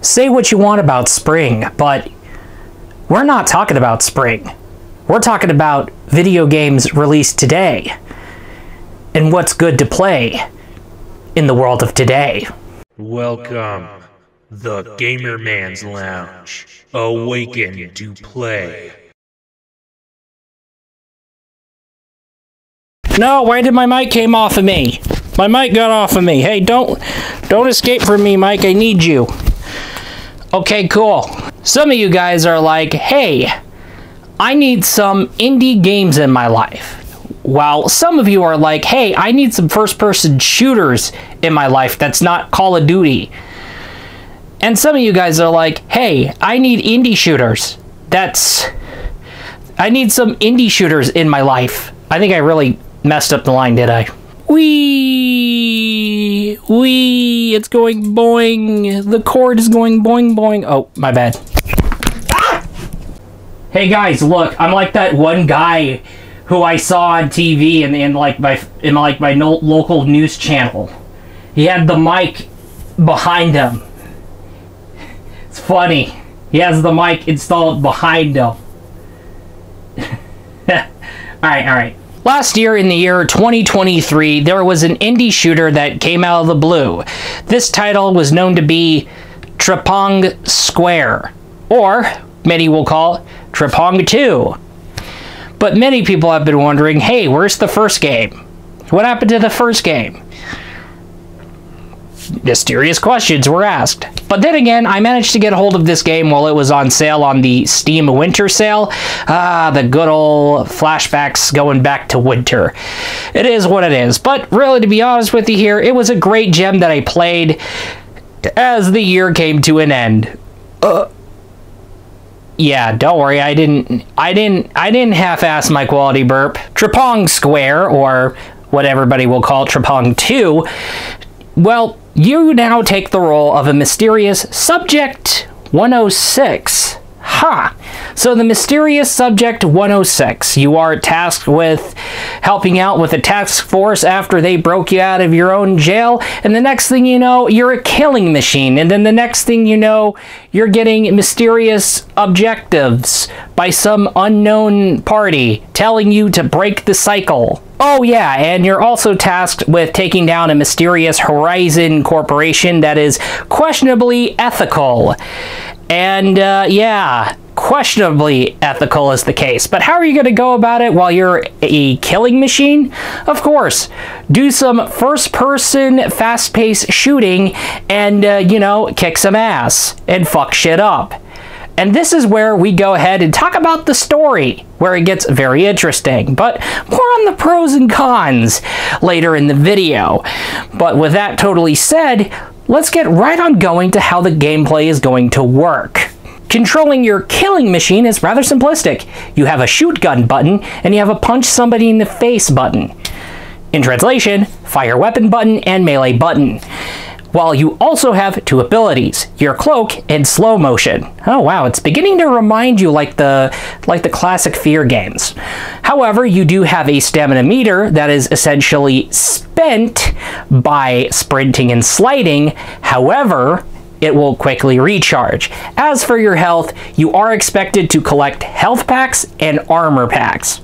Say what you want about spring, but we're not talking about spring. We're talking about video games released today and what's good to play in the world of today. Welcome, the Gamer Man's Lounge. Awaken to play. No, why did my mic came off of me? My mic got off of me. Hey, don't escape from me, Mike. I need you. Okay, cool. Some of you guys are like, hey, I need some indie games in my life. While some of you are like, hey, I need some first-person shooters in my life that's not Call of Duty. And some of you guys are like, hey, I need indie shooters. I need some indie shooters in my life. I think I really messed up the line, did I? Wee, it's going boing. The cord is going boing boing. Oh, my bad. Ah! Hey guys, look, I'm like that one guy who I saw on TV in my local news channel. He had the mic behind him. It's funny. He has the mic installed behind him. Alright. Last year, in the year 2023, there was an indie shooter that came out of the blue. This title was known to be Trepang2, or many will call it Trepang2. But many people have been wondering, hey, where's the first game? What happened to the first game? Mysterious questions were asked. But then again, I managed to get a hold of this game while it was on sale on the Steam Winter Sale. Ah, the good old flashbacks going back to winter. It is what it is. But really, to be honest with you here, it was a great gem that I played as the year came to an end. Yeah, don't worry, I didn't half-ass my quality burp. Trepang2, or what everybody will call Trepang2, well, you now take the role of a mysterious Subject 106. Ha! So the mysterious Subject 106, you are tasked with helping out with a task force after they broke you out of your own jail, and the next thing you know, you're a killing machine, and then the next thing you know, you're getting mysterious objectives by some unknown party telling you to break the cycle. Oh yeah, and you're also tasked with taking down a mysterious Horizon corporation that is questionably ethical. And yeah, questionably ethical is the case. But how are you going to go about it while you're a killing machine? Of course, do some first-person, fast-paced shooting and, you know, kick some ass and fuck shit up. And this is where we go ahead and talk about the story, where it gets very interesting, but more on the pros and cons later in the video. But with that totally said, let's get right on going to how the gameplay is going to work. Controlling your killing machine is rather simplistic. You have a shoot gun button, and you have a punch somebody in the face button. In translation, fire weapon button and melee button. While you also have two abilities, your cloak and slow motion. Oh wow, it's beginning to remind you like the classic Fear games. However, you do have a stamina meter that is essentially spent by sprinting and sliding. However, it will quickly recharge. As for your health, you are expected to collect health packs and armor packs.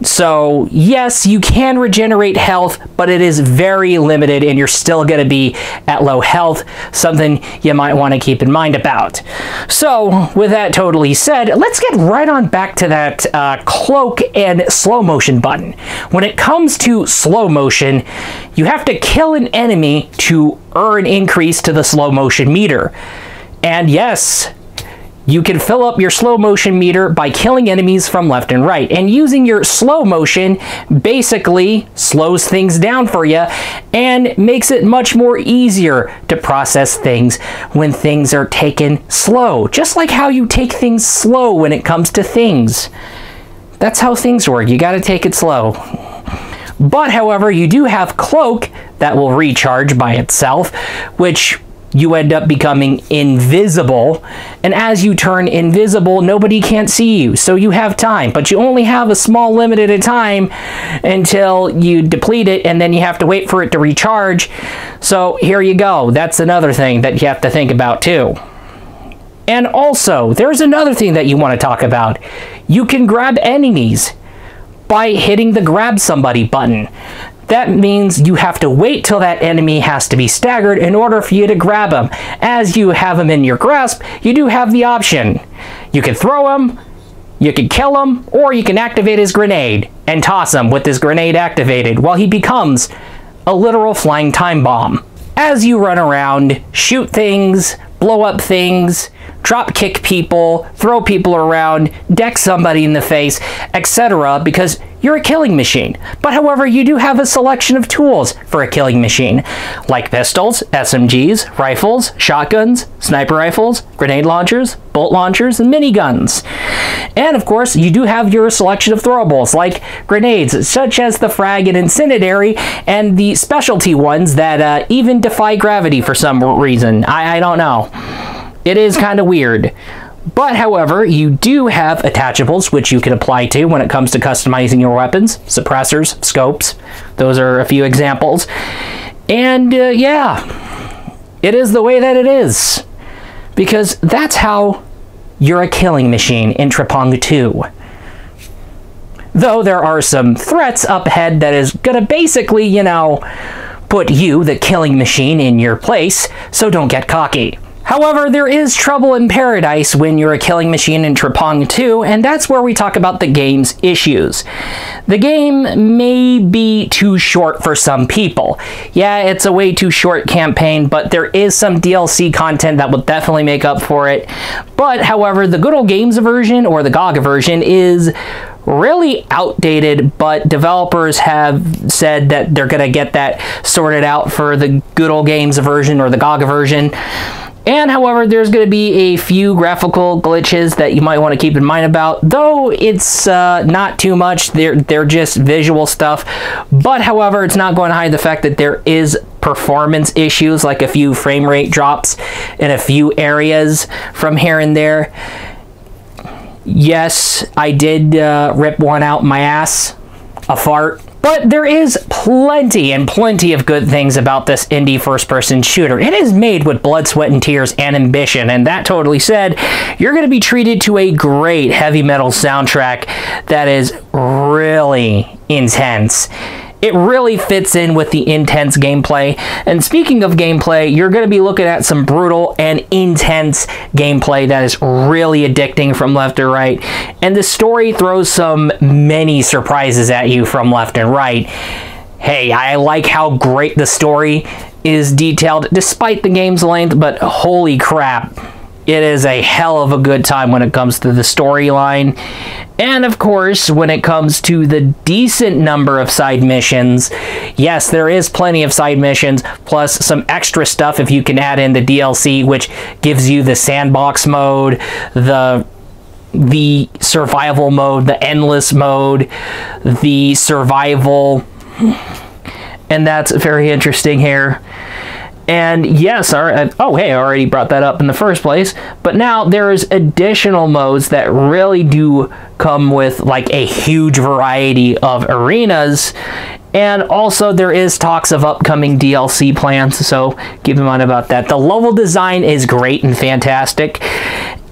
So, yes, you can regenerate health, but it is very limited and you're still going to be at low health, something you might want to keep in mind about. So, with that totally said, let's get right on back to that cloak and slow motion button. When it comes to slow motion, you have to kill an enemy to earn increase to the slow motion meter. And yes, you can fill up your slow motion meter by killing enemies from left and right, and using your slow motion basically slows things down for you and makes it much more easier to process things when things are taken slow. Just like how you take things slow when it comes to things. That's how things work. You gotta take it slow. But however, you do have cloak that will recharge by itself, which you end up becoming invisible, and as you turn invisible, nobody can't see you, so you have time, but you only have a small limited time until you deplete it, and then you have to wait for it to recharge. So here you go. That's another thing that you have to think about too. And also, there's another thing that you want to talk about. You can grab enemies by hitting the grab somebody button. That means you have to wait till that enemy has to be staggered in order for you to grab him. As you have him in your grasp, you do have the option. You can throw him, you can kill him, or you can activate his grenade and toss him with his grenade activated while he becomes a literal flying time bomb. As you run around, shoot things, blow up things, drop kick people, throw people around, deck somebody in the face, etc., because you're a killing machine. But however, you do have a selection of tools for a killing machine, like pistols, SMGs, rifles, shotguns, sniper rifles, grenade launchers, bolt launchers, and miniguns. And of course, you do have your selection of throwables, like grenades, such as the frag and incendiary, and the specialty ones that even defy gravity for some reason. I don't know. It is kind of weird. But, however, you do have attachables, which you can apply to when it comes to customizing your weapons. Suppressors, scopes. Those are a few examples. And, yeah. It is the way that it is. Because that's how you're a killing machine in Trepang2. Though there are some threats up ahead that is gonna basically, you know, put you, the killing machine, in your place, so don't get cocky. However, there is trouble in paradise when you're a killing machine in Trepang2, and that's where we talk about the game's issues. The game may be too short for some people. Yeah, it's a way too short campaign, but there is some DLC content that will definitely make up for it. But, however, the Good Old Games version, or the GOG version, is really outdated, but developers have said that they're going to get that sorted out for the Good Old Games version, or the GOG version. And, however, there's going to be a few graphical glitches that you might want to keep in mind about, though it's not too much. They're just visual stuff. But, however, it's not going to hide the fact that there is performance issues, like a few frame rate drops in a few areas from here and there. Yes, I did rip one out my ass, a fart. But there is plenty and plenty of good things about this indie first-person shooter. It is made with blood, sweat, and tears and ambition, and that totally said, you're going to be treated to a great heavy metal soundtrack that is really intense. It really fits in with the intense gameplay. And speaking of gameplay, you're going to be looking at some brutal and intense gameplay that is really addicting from left to right. And the story throws some many surprises at you from left and right. Hey, I like how great the story is detailed despite the game's length, but holy crap. It is a hell of a good time when it comes to the storyline. And of course, when it comes to the decent number of side missions, yes, there is plenty of side missions, plus some extra stuff if you can add in the DLC, which gives you the sandbox mode, the survival mode, the endless mode, the survival, and that's very interesting here. And yes, oh hey, I already brought that up in the first place, but now there's additional modes that really do come with like a huge variety of arenas, and also there is talks of upcoming DLC plans, so keep in mind about that. The level design is great and fantastic,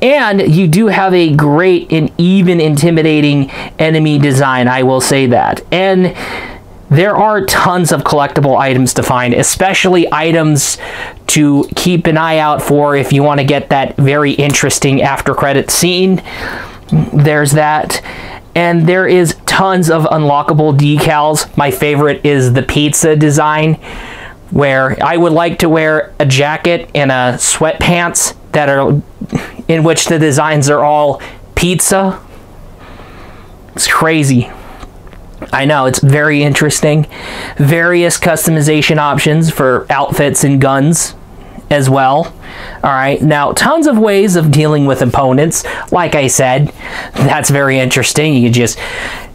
and you do have a great and even intimidating enemy design, I will say that. And there are tons of collectible items to find, especially items to keep an eye out for if you want to get that very interesting after credit scene. There's that. And there is tons of unlockable decals. My favorite is the pizza design, where I would like to wear a jacket and a sweatpants that are in which the designs are all pizza. It's crazy. I know, it's very interesting. Various customization options for outfits and guns as well. Alright, now tons of ways of dealing with opponents. Like I said, that's very interesting. You could just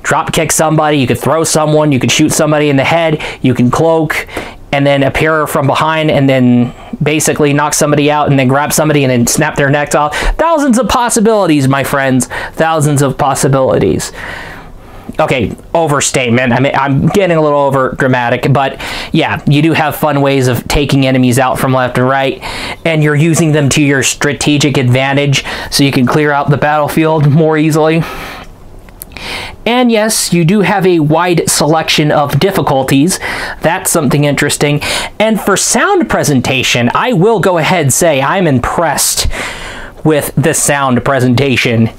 drop kick somebody, you could throw someone, you could shoot somebody in the head, you can cloak and then appear from behind and then basically knock somebody out and then grab somebody and then snap their necks off. Thousands of possibilities, my friends. Thousands of possibilities. Okay, overstatement. I mean, I'm getting a little over dramatic, but yeah, you do have fun ways of taking enemies out from left and right, and you're using them to your strategic advantage so you can clear out the battlefield more easily. And yes, you do have a wide selection of difficulties. That's something interesting. And for sound presentation, I will go ahead and say I'm impressed with the sound presentation.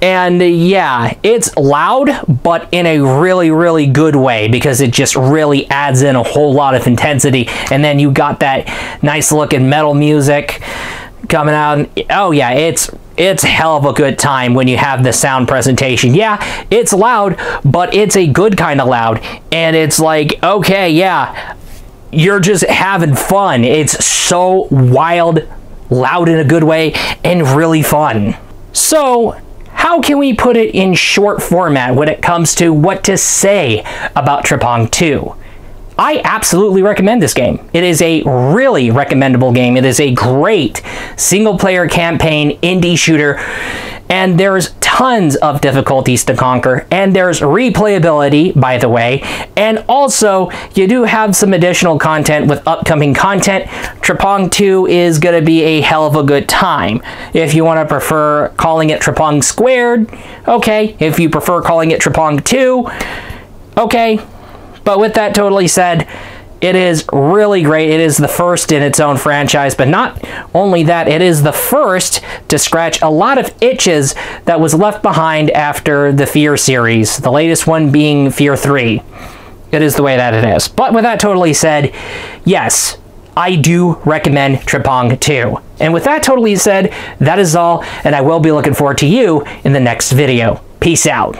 And yeah, it's loud, but in a really, really good way, because it just really adds in a whole lot of intensity. And then you got that nice looking metal music coming out. Oh yeah, it's hell of a good time when you have the sound presentation. Yeah, it's loud, but it's a good kind of loud. And it's like, okay, yeah, you're just having fun. It's so wild, loud in a good way, and really fun. So, how can we put it in short format when it comes to what to say about Trepang2? I absolutely recommend this game. It is a really recommendable game. It is a great single-player campaign indie shooter, and there's tons of difficulties to conquer, and there's replayability, by the way, and also you do have some additional content with upcoming content. Trepang2 is going to be a hell of a good time. If you want to prefer calling it Trepang Squared, okay. If you prefer calling it Trepang2, okay. But with that totally said, it is really great. It is the first in its own franchise, but not only that, it is the first to scratch a lot of itches that was left behind after the Fear series, the latest one being Fear 3. It is the way that it is. But with that totally said, yes, I do recommend Trepang2. And with that totally said, that is all, and I will be looking forward to you in the next video. Peace out.